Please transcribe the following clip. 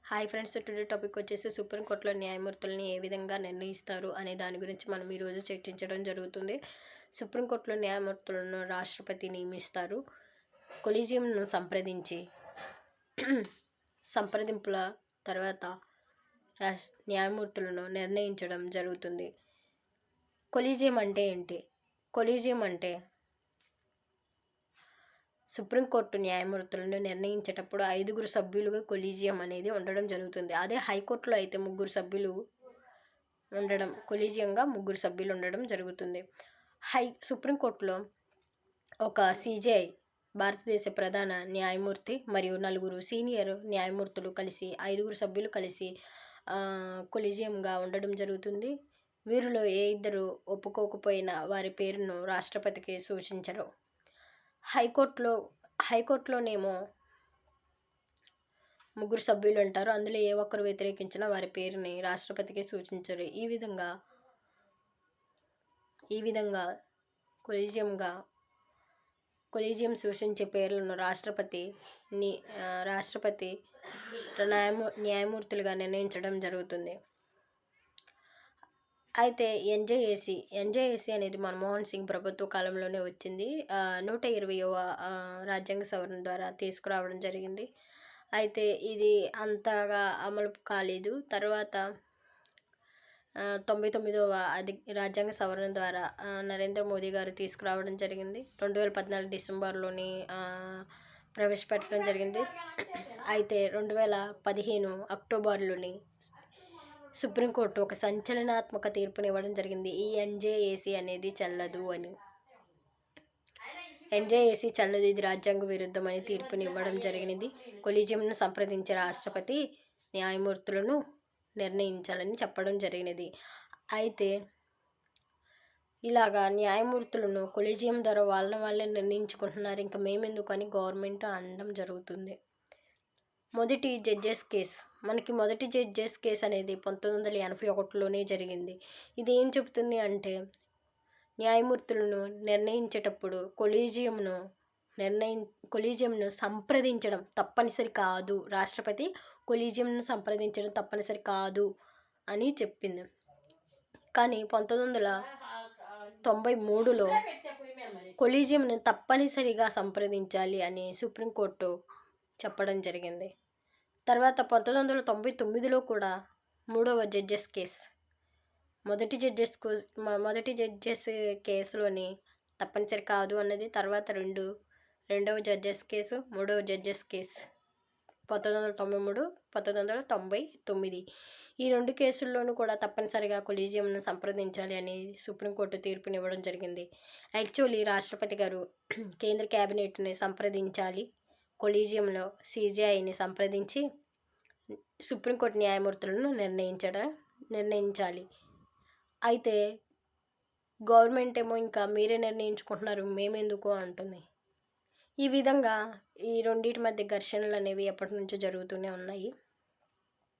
Hi friends, today topic వచ్చేసి సుప్రీంకోర్టులో న్యాయమూర్తులని ఏ విధంగా నిర్ణయిస్తారు అనే దాని గురించి మనం ఈరోజు చర్చించడం జరుగుతుంది. సుప్రీంకోర్టులో న్యాయమూర్తులను రాష్ట్రపతి నియమిస్తారు. కొలీజియంను సంప్రదింపుల తర్వాత న్యాయమూర్తులను నిర్ణయించడం జరుగుతుంది. కొలీజియం అంటే ఏంటి? కొలీజియం అంటే సుప్రీంకోర్టు న్యాయమూర్తులను నిర్ణయించేటప్పుడు 5 సభ్యులుగా కొలీజియం అనేది ఉండడం జరుగుతుంది. అదే హైకోర్టులో అయితే 3 సభ్యులు ఉండడం, కొలీజియంగా 3 సభ్యులు ఉండడం జరుగుతుంది. సుప్రీంకోర్టులో ఒక సిజేఐ, భారతదేశ ప్రధాన న్యాయమూర్తి మరియు 4 సీనియర్ న్యాయమూర్తులు కలిసి 5 సభ్యులు కలిసి కొలీజియంగా ఉండడం జరుగుతుంది. వీరిలో ఏ ఇద్దరు ఒప్పుకోకపోయినా వారి పేరును రాష్ట్రపతికి సూచించరు. హైకోర్టులోనేమో 3 సభ్యులు ఉంటారు. అందులో ఏ ఒక్కరు వ్యతిరేకించినా వారి పేరుని రాష్ట్రపతికి సూచించరు. ఈ విధంగా కొలీజియం సూచించే పేర్లను రాష్ట్రపతి న్యాయమూర్తులుగా నిర్ణయించడం జరుగుతుంది. అయితే ఎన్జేఏసీ అనేది మన్మోహన్ సింగ్ ప్రభుత్వ కాలంలోనే వచ్చింది. 120వ రాజ్యాంగ సవరణ ద్వారా తీసుకురావడం జరిగింది. అయితే ఇది అంతగా అమలు కాలేదు. తర్వాత 99వ రాజ్యాంగ సవరణ ద్వారా నరేంద్ర మోదీ గారు తీసుకురావడం జరిగింది. 2014 డిసెంబర్లోని ప్రవేశపెట్టడం జరిగింది. అయితే 2015 అక్టోబర్లోని సుప్రీంకోర్టు ఒక సంచలనాత్మక తీర్పునివ్వడం జరిగింది. ఈ ఎన్జేఏసీ అనేది చెల్లదు అని. ఎన్జేఏసీ చెల్లదు, ఇది రాజ్యాంగ విరుద్ధం అని తీర్పునివ్వడం జరిగినది. కొలీజియంను సంప్రదించే రాష్ట్రపతి న్యాయమూర్తులను నిర్ణయించాలని చెప్పడం జరిగినది. అయితే ఇలాగా న్యాయమూర్తులను కొలీజియం ద్వారా వాళ్ళే నిర్ణయించుకుంటున్నారు, ఇంకా మేమెందుకు అని గవర్నమెంట్ అనడం జరుగుతుంది. మొదటి జడ్జెస్ కేస్ అనేది 1981లోనే జరిగింది. ఇది ఏం చెబుతుంది అంటే, న్యాయమూర్తులను నిర్ణయించేటప్పుడు కొలీజియంను సంప్రదించడం తప్పనిసరి కాదు, రాష్ట్రపతి కొలీజియంను సంప్రదించడం తప్పనిసరి కాదు అని చెప్పింది. కానీ 1993లో కొలీజియంను తప్పనిసరిగా సంప్రదించాలి అని సుప్రీంకోర్టు చెప్పడం జరిగింది. తర్వాత 1999లో కూడా 3వ జడ్జెస్ కేస్, మొదటి జడ్జెస్ కేసులోని తప్పనిసరి కాదు అన్నది. తర్వాత రెండవ జడ్జెస్ కేసు, 3వ జడ్జెస్ కేసు 1993, 1999 ఈ 2 కేసుల్లోనూ కూడా తప్పనిసరిగా కొలీజియంను సంప్రదించాలి అని సుప్రీంకోర్టు తీర్పునివ్వడం జరిగింది. యాక్చువల్లీ రాష్ట్రపతి గారు కేంద్ర క్యాబినెట్ని సంప్రదించాలి, కొలీజియంలో సిజేఐని సంప్రదించి సుప్రీంకోర్టు న్యాయమూర్తులను నిర్ణయించాలి. అయితే గవర్నమెంట్ ఏమో ఇంకా మీరే నిర్ణయించుకుంటున్నారు, మేమెందుకు అంటుంది. ఈ విధంగా ఈ రెండింటి మధ్య ఘర్షణలు అనేవి ఎప్పటి నుంచో జరుగుతూనే ఉన్నాయి.